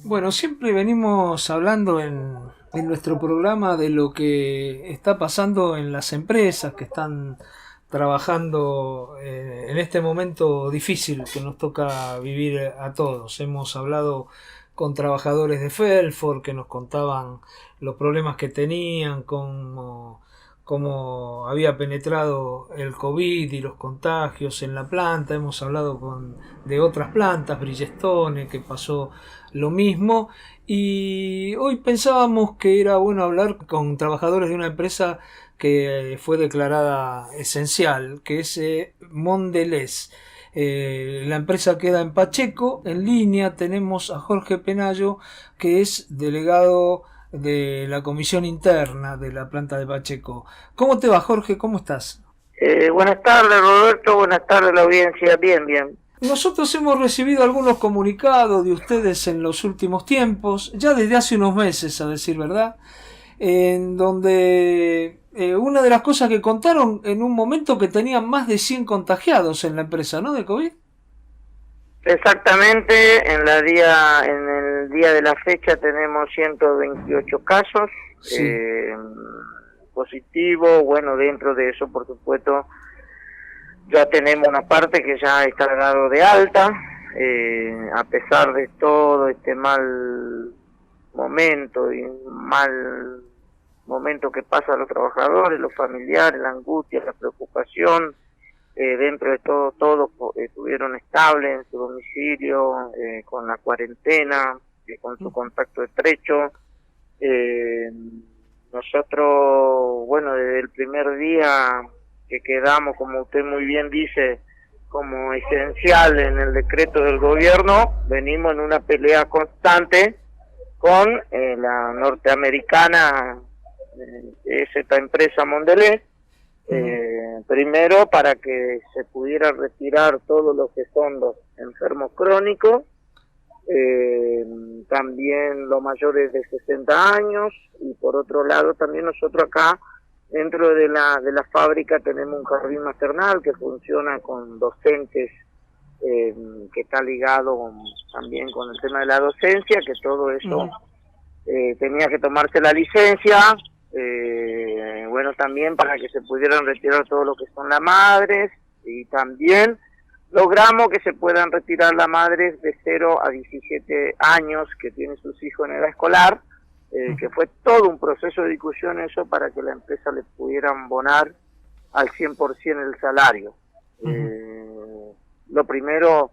Bueno, siempre venimos hablando en nuestro programa de lo que está pasando en las empresas que están trabajando en este momento difícil que nos toca vivir a todos. Hemos hablado con trabajadores de Felford que nos contaban los problemas que tenían, cómo había penetrado el COVID y los contagios en la planta. Hemos hablado de otras plantas, Bridgestone, que pasó lo mismo. Y hoy pensábamos que era bueno hablar con trabajadores de una empresa que fue declarada esencial, que es Mondelez. La empresa queda en Pacheco. En línea tenemos a Jorge Penayo, que es delegado de la comisión interna de la planta de Pacheco. ¿Cómo te va, Jorge? ¿Cómo estás? Buenas tardes, Roberto. Buenas tardes, la audiencia. Bien, bien. Nosotros hemos recibido algunos comunicados de ustedes en los últimos tiempos, ya desde hace unos meses, a decir verdad, en donde una de las cosas que contaron en un momento que tenían más de 100 contagiados en la empresa, ¿no? De COVID. Exactamente, en el día de la fecha tenemos 128 casos Sí. positivos. Bueno, dentro de eso, por supuesto, ya tenemos una parte que ya está dado de alta, a pesar de todo este mal momento y mal momento que pasa a los trabajadores, los familiares, la angustia, la preocupación. Dentro de todo, todos estuvieron estables en su domicilio, con la cuarentena, con su contacto estrecho. Nosotros, bueno, desde el primer día que quedamos, como usted muy bien dice, como esencial en el decreto del gobierno, venimos en una pelea constante con la norteamericana, es esta empresa Mondelez. Primero para que se pudiera retirar todo lo que son los enfermos crónicos, también los mayores de 60 años, y por otro lado también nosotros acá dentro de la fábrica tenemos un jardín maternal que funciona con docentes, que está ligado también con el tema de la docencia, que todo eso tenía que tomarse la licencia. Bueno, también para que se pudieran retirar todo lo que son las madres, y también logramos que se puedan retirar las madres de 0 a 17 años que tienen sus hijos en edad escolar, que fue todo un proceso de discusión eso para que la empresa le pudieran abonar al 100% el salario. Lo primero,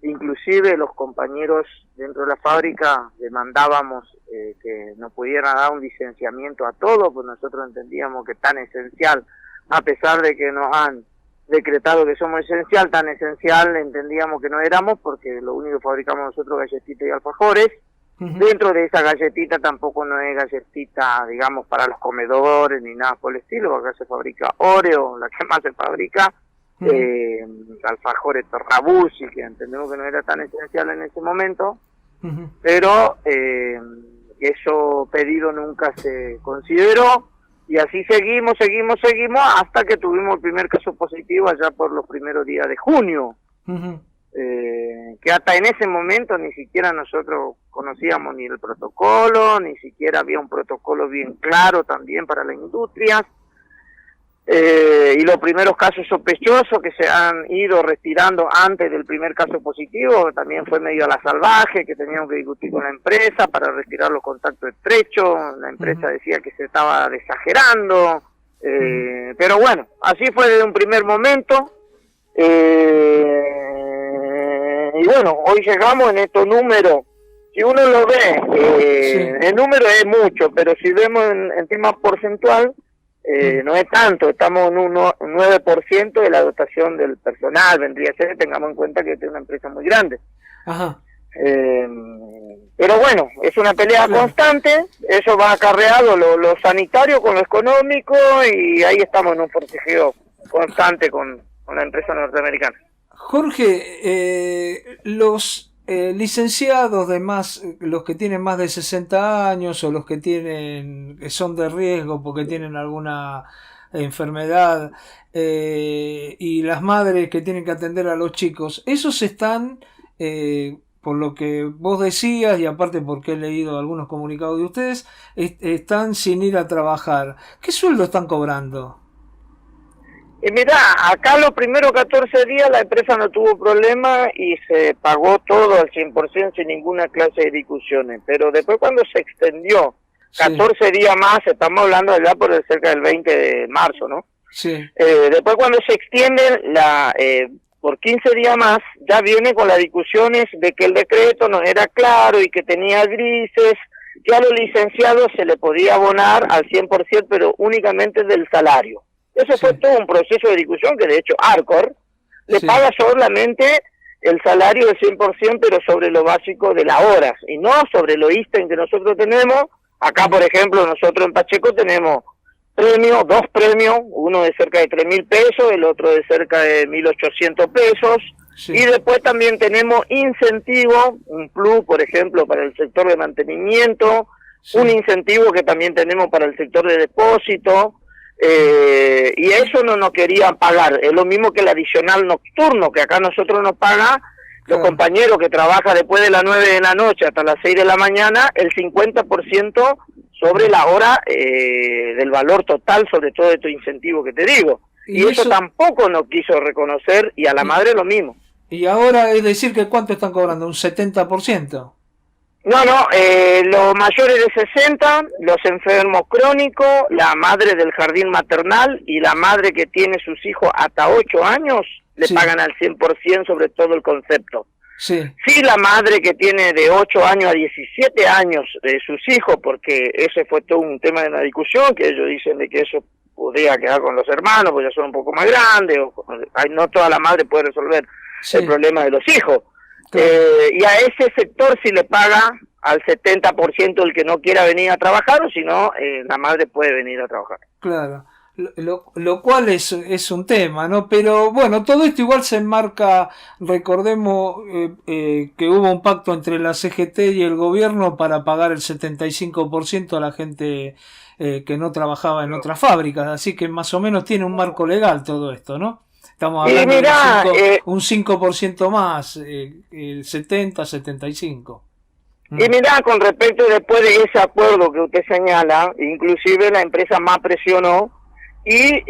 inclusive los compañeros dentro de la fábrica demandábamos que nos pudieran dar un licenciamiento a todos, pues nosotros entendíamos que tan esencial, a pesar de que nos han decretado que somos esencial, tan esencial entendíamos que no éramos, porque lo único que fabricamos nosotros es galletitas y alfajores. Dentro de esa galletita tampoco no es galletita, digamos, para los comedores ni nada por el estilo, porque acá se fabrica Oreo, la que más se fabrica, alfajores Terrabusi, que entendemos que no era tan esencial en ese momento, pero eso pedido nunca se consideró, y así seguimos hasta que tuvimos el primer caso positivo allá por los primeros días de junio, que hasta en ese momento ni siquiera nosotros conocíamos ni el protocolo, ni siquiera había un protocolo bien claro también para las industrias. Y los primeros casos sospechosos que se han ido retirando antes del primer caso positivo también fue medio a la salvaje, que teníamos que discutir con la empresa para retirar los contactos estrechos. La empresa decía que se estaba exagerando, pero bueno, así fue desde un primer momento. Y bueno, hoy llegamos en estos números. Si uno lo ve, el número es mucho, pero si vemos en tema porcentual, no es tanto. Estamos en un 9% de la dotación del personal, vendría a ser, tengamos en cuenta que esta es una empresa muy grande. Pero bueno, es una pelea constante, eso va acarreado lo sanitario con lo económico, y ahí estamos en un forcejeo constante con la empresa norteamericana. Jorge, los licenciados de los que tienen más de 60 años o los que son de riesgo porque tienen alguna enfermedad, y las madres que tienen que atender a los chicos, esos están por lo que vos decías y aparte porque he leído algunos comunicados de ustedes, están sin ir a trabajar. ¿Qué sueldo están cobrando? Y mira, acá los primeros 14 días la empresa no tuvo problema y se pagó todo al 100% sin ninguna clase de discusiones, pero después cuando se extendió 14 días más, estamos hablando allá por cerca del 20 de marzo, ¿no? Sí. Después cuando se extiende por 15 días más, ya viene con las discusiones de que el decreto no era claro y que tenía grises, que a los licenciados se le podía abonar al 100%, pero únicamente del salario. Ese fue todo un proceso de discusión que de hecho Arcor le paga solamente el salario del 100%, pero sobre lo básico de las horas, y no sobre lo ítem que nosotros tenemos. Acá, por ejemplo, nosotros en Pacheco tenemos dos premios, uno de cerca de 3.000 pesos, el otro de cerca de 1.800 pesos, y después también tenemos incentivo, un plus, por ejemplo, para el sector de mantenimiento, un incentivo que también tenemos para el sector de depósito, y eso no nos querían pagar. Es lo mismo que el adicional nocturno que acá nosotros nos paga los compañeros que trabajan después de las 9 de la noche hasta las 6 de la mañana, el 50% sobre la hora del valor total, sobre todo de tu incentivo que te digo. Y eso tampoco nos quiso reconocer, y a la madre lo mismo. Y ahora es decir que ¿cuánto están cobrando? ¿Un 70%? No, los mayores de 60, los enfermos crónicos, la madre del jardín maternal y la madre que tiene sus hijos hasta 8 años, le pagan al 100% sobre todo el concepto. Sí, la madre que tiene de 8 años a 17 años sus hijos, porque ese fue todo un tema de una discusión, que ellos dicen de que eso podría quedar con los hermanos, porque ya son un poco más grandes, no toda la madre puede resolver el problema de los hijos. Y a ese sector sí le paga al 70% el que no quiera venir a trabajar, o si no, la madre puede venir a trabajar. Claro, lo cual es un tema, ¿no? Pero bueno, todo esto igual se enmarca, recordemos que hubo un pacto entre la CGT y el gobierno para pagar el 75% a la gente que no trabajaba en otras fábricas, así que más o menos tiene un marco legal todo esto, ¿no? Estamos hablando de un 5% más, el 75%. Y mirá, con respecto después de ese acuerdo que usted señala, inclusive la empresa más presionó y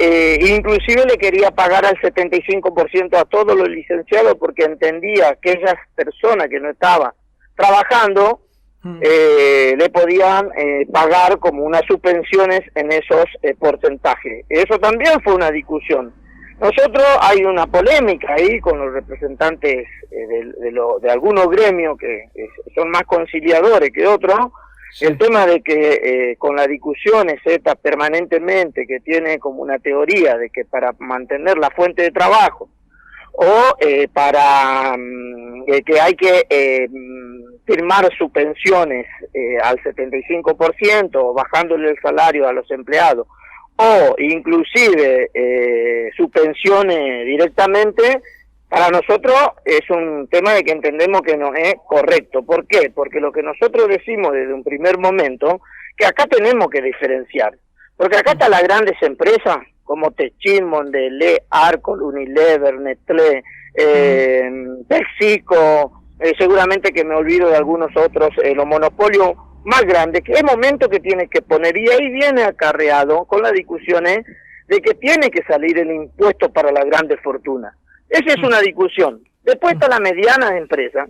inclusive le quería pagar al 75% a todos los licenciados, porque entendía que esas personas que no estaban trabajando le podían pagar como unas subvenciones en esos porcentajes. Eso también fue una discusión. Nosotros hay una polémica ahí con los representantes de algunos gremios que son más conciliadores que otros, el tema de que con las discusiones estas permanentemente, que tiene como una teoría de que para mantener la fuente de trabajo o para que hay que firmar subvenciones al 75%, bajándole el salario a los empleados, o inclusive suspensiones directamente, para nosotros es un tema de que entendemos que no es correcto. ¿Por qué? Porque lo que nosotros decimos desde un primer momento, que acá tenemos que diferenciar, porque acá están las grandes empresas como Techin, Mondelez, Arcor, Unilever, Nestlé, PepsiCo, seguramente que me olvido de algunos otros, los monopolios más grande, que es momento que tiene que poner, y ahí viene acarreado con las discusiones de que tiene que salir el impuesto para las grandes fortunas. Esa es una discusión. Después está la mediana empresa,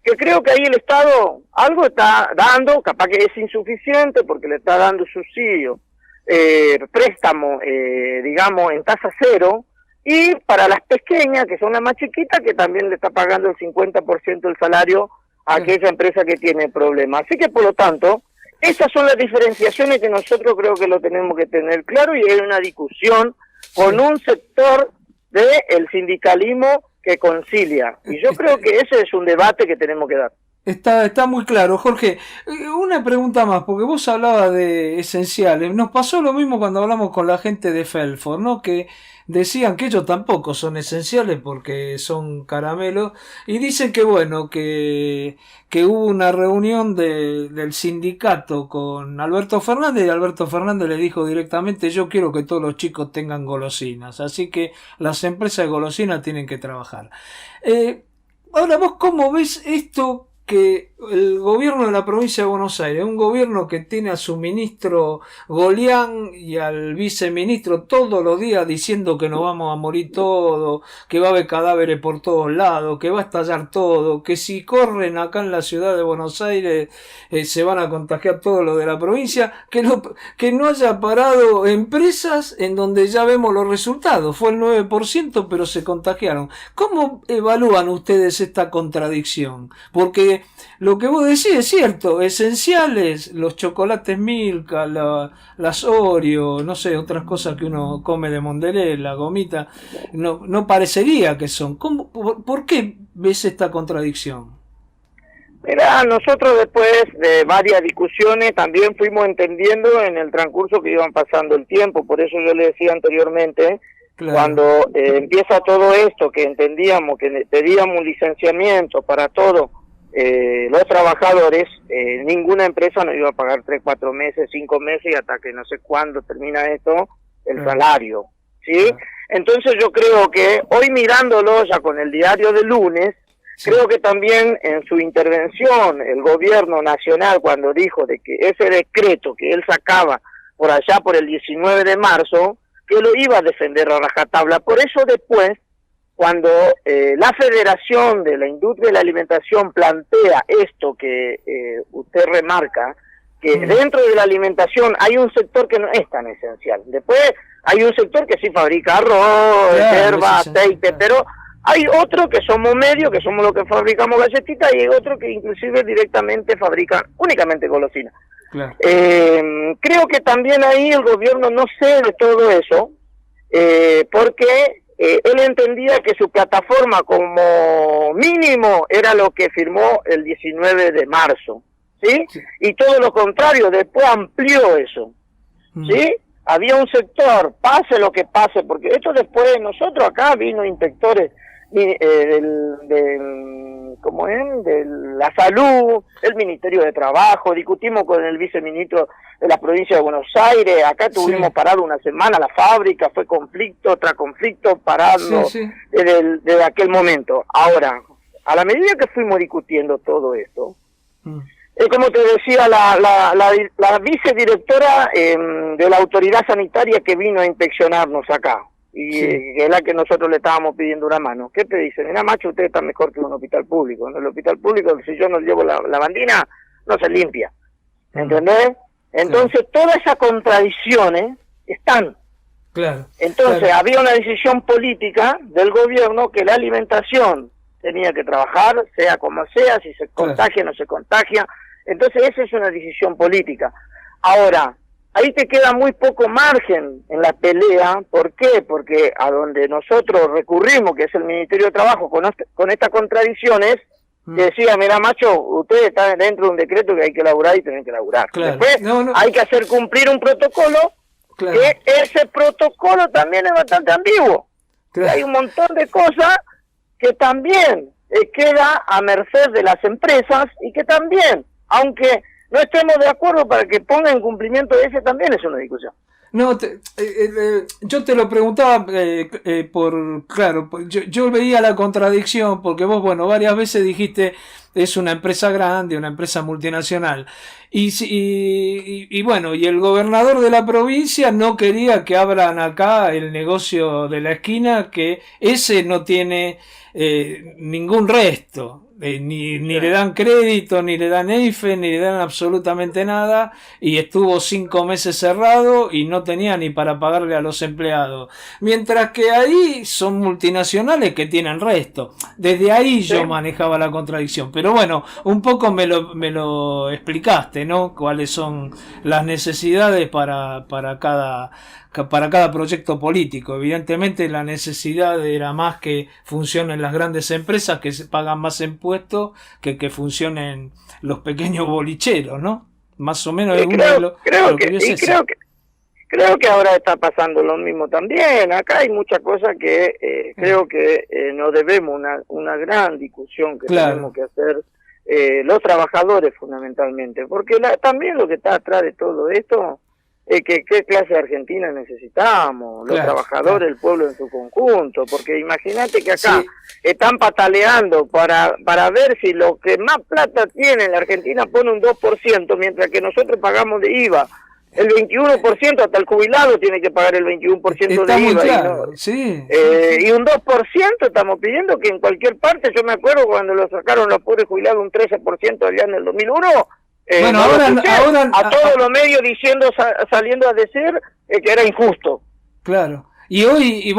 que creo que ahí el Estado algo está dando, capaz que es insuficiente porque le está dando subsidio, préstamo, digamos, en tasa cero, y para las pequeñas, que son las más chiquitas, que también le está pagando el 50% del salario a aquella empresa que tiene problemas. Así que, por lo tanto, esas son las diferenciaciones que nosotros creo que lo tenemos que tener claro, y hay una discusión con un sector del sindicalismo que concilia. Y yo creo que ese es un debate que tenemos que dar. Está muy claro, Jorge. Una pregunta más, porque vos hablabas de esenciales. Nos pasó lo mismo cuando hablamos con la gente de Felford, ¿no? Que decían que ellos tampoco son esenciales porque son caramelos, y dicen que bueno, que hubo una reunión del sindicato con Alberto Fernández, y Alberto Fernández le dijo directamente: yo quiero que todos los chicos tengan golosinas, así que las empresas de golosinas tienen que trabajar. Ahora, ¿vos cómo ves esto que el gobierno de la provincia de Buenos Aires, un gobierno que tiene a su ministro Golián y al viceministro todos los días diciendo que nos vamos a morir todos, que va a haber cadáveres por todos lados, que va a estallar todo, que si corren acá en la ciudad de Buenos Aires se van a contagiar todo lo de la provincia, que no haya parado empresas en donde ya vemos los resultados, fue el 9%, pero se contagiaron. ¿Cómo evalúan ustedes esta contradicción? Porque lo que vos decís es cierto, esenciales, los chocolates Milka, las Oreo, no sé, otras cosas que uno come de Mondelez, la gomita, no parecería que son. ¿Por qué ves esta contradicción? Mira, nosotros después de varias discusiones también fuimos entendiendo en el transcurso que iban pasando el tiempo, por eso yo le decía anteriormente, claro, cuando empieza todo esto, que entendíamos que pedíamos un licenciamiento para todos los trabajadores, ninguna empresa nos iba a pagar 3, 4 meses, 5 meses y hasta que no sé cuándo termina esto, el salario, ¿sí? Entonces yo creo que hoy mirándolo ya con el diario de lunes, creo que también en su intervención el gobierno nacional cuando dijo de que ese decreto que él sacaba por allá por el 19 de marzo, que lo iba a defender a rajatabla. Por eso después, cuando la Federación de la Industria de la Alimentación plantea esto que usted remarca, que dentro de la alimentación hay un sector que no es tan esencial. Después hay un sector que sí fabrica arroz, hierba, aceite, pero hay otro que somos medios, que somos los que fabricamos galletitas, y hay otro que inclusive directamente fabrica únicamente golosinas. Claro. Creo que también ahí el gobierno no cede todo eso, porque él entendía que su plataforma como mínimo era lo que firmó el 19 de marzo, ¿sí? Y todo lo contrario, después amplió eso, ¿sí? Había un sector, pase lo que pase, porque esto después nosotros acá vino inspectores ¿cómo es? De la salud, el Ministerio de Trabajo, discutimos con el viceministro de la provincia de Buenos Aires, acá tuvimos parado una semana la fábrica, fue conflicto tras conflicto parando desde aquel momento. Ahora, a la medida que fuimos discutiendo todo esto, es como te decía la vicedirectora de la autoridad sanitaria que vino a inspeccionarnos acá, y es la que nosotros le estábamos pidiendo una mano. ¿Qué te dice? Mira, macho, usted está mejor que un hospital público. En el hospital público, si yo no llevo la bandina, no se limpia. ¿Entendés? Entonces, todas esas contradicciones están. Claro. Entonces, había una decisión política del gobierno que la alimentación tenía que trabajar, sea como sea, si se contagia o no se contagia. Entonces, esa es una decisión política. Ahora, ahí te queda muy poco margen en la pelea. ¿Por qué? Porque a donde nosotros recurrimos, que es el Ministerio de Trabajo, con estas contradicciones, que decía, mira, macho, ustedes están dentro de un decreto que hay que elaborar y tienen que elaborar. Claro. Después hay que hacer cumplir un protocolo, que ese protocolo también es bastante ambiguo. Hay un montón de cosas que también queda a merced de las empresas y que también, aunque no estemos de acuerdo para que ponga en cumplimiento ese, también es una discusión. No, yo te lo preguntaba claro, yo veía la contradicción, porque vos, bueno, varias veces dijiste, es una empresa grande, una empresa multinacional, y bueno, y el gobernador de la provincia no quería que abran acá el negocio de la esquina, que ese no tiene ningún resto. Ni le dan crédito, ni le dan EIFE, ni le dan absolutamente nada, y estuvo 5 meses cerrado y no tenía ni para pagarle a los empleados. Mientras que ahí son multinacionales que tienen resto. Desde ahí yo manejaba la contradicción. Pero bueno, un poco me lo explicaste, ¿no? Cuáles son las necesidades para cada proyecto político. Evidentemente la necesidad era más que funcionen las grandes empresas, que se pagan más impuestos, que funcionen los pequeños bolicheros, ¿no? Más o menos creo que ahora está pasando lo mismo también. Acá hay muchas cosas que creo que nos debemos una gran discusión que tenemos que hacer los trabajadores fundamentalmente, porque también lo que está atrás de todo esto qué clase de Argentina necesitamos, los trabajadores, el pueblo en su conjunto, porque imagínate que acá están pataleando para ver si lo que más plata tiene la Argentina pone un 2%, mientras que nosotros pagamos de IVA el 21%, hasta el jubilado tiene que pagar el 21% de IVA. Claro, y un 2% estamos pidiendo que en cualquier parte, yo me acuerdo cuando lo sacaron los pobres jubilados un 13% allá en el 2001, bueno, ahora a todos los medios saliendo a decir que era injusto. Claro. Y hoy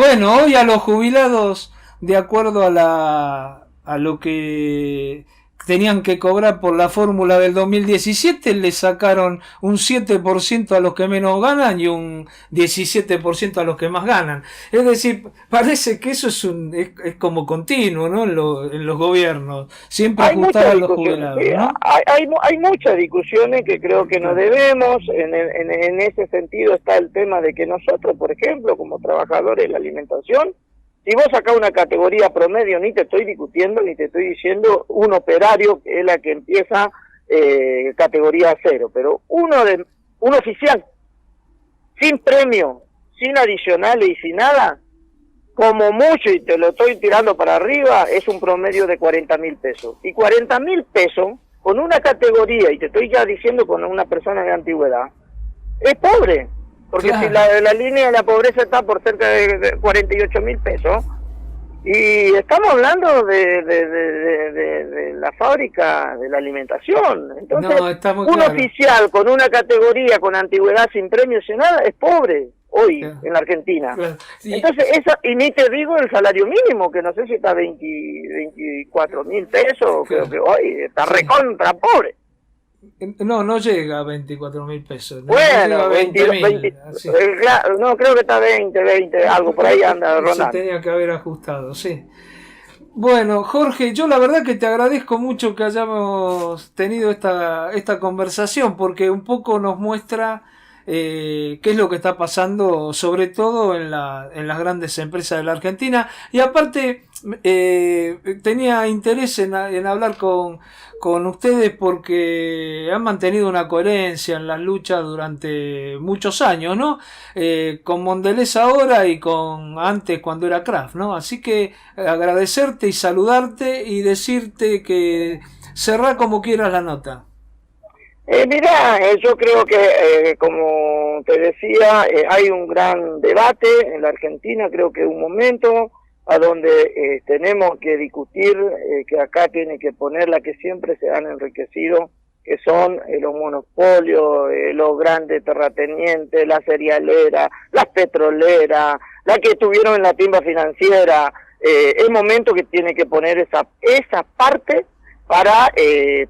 a los jubilados, de acuerdo a lo que tenían que cobrar por la fórmula del 2017, le sacaron un 7% a los que menos ganan y un 17% a los que más ganan. Es decir, parece que eso es como continuo, ¿no? En los gobiernos. Siempre ajustar a los jubilados, ¿no? Hay muchas discusiones que creo que no debemos. En ese sentido está el tema de que nosotros, por ejemplo, como trabajadores de la alimentación, si vos sacás una categoría promedio, ni te estoy discutiendo, ni te estoy diciendo un operario, que es la que empieza categoría 0, pero un oficial, sin premio, sin adicionales y sin nada, como mucho, y te lo estoy tirando para arriba, es un promedio de 40.000 pesos. Y 40.000 pesos, con una categoría, y te estoy ya diciendo con una persona de antigüedad, es pobre. Porque si la línea de la pobreza está por cerca de 48.000 pesos, y estamos hablando de la fábrica de la alimentación. Entonces, un oficial con una categoría, con antigüedad, sin premio, sin nada, es pobre hoy en la Argentina. Sí. Entonces, y ni te digo el salario mínimo, que no sé si está 24.000 pesos, creo que hoy está recontra pobre. No llega a 24.000 pesos. Bueno, 20, claro, no, creo que está 20, algo por ahí anda rondando. Se tenía que haber ajustado, sí. Bueno, Jorge, yo la verdad que te agradezco mucho que hayamos tenido esta conversación, porque un poco nos muestra qué es lo que está pasando, sobre todo en las grandes empresas de la Argentina. Y aparte, tenía interés en hablar con ustedes porque han mantenido una coherencia en las luchas durante muchos años, ¿no? Con Mondelez ahora y con antes cuando era Kraft, ¿no? Así que agradecerte y saludarte y decirte que cerrá como quieras la nota. Mira, yo creo que, como te decía, hay un gran debate en la Argentina, creo que es un momento a donde tenemos que discutir, que acá tiene que poner la que siempre se han enriquecido, que son los monopolios, los grandes terratenientes, las cerealeras, las petroleras, las que estuvieron en la timba financiera. Es momento que tiene que poner esa parte para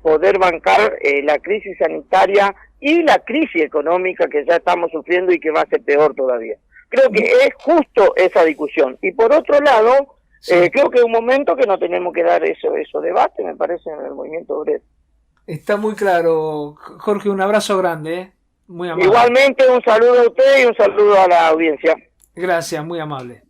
poder bancar la crisis sanitaria y la crisis económica que ya estamos sufriendo y que va a ser peor todavía. Creo que es justo esa discusión. Y por otro lado, creo que es un momento que no tenemos que dar eso debate, me parece, en el movimiento obrero. Está muy claro, Jorge, un abrazo grande, muy amable. Igualmente, un saludo a usted y un saludo a la audiencia. Gracias, muy amable.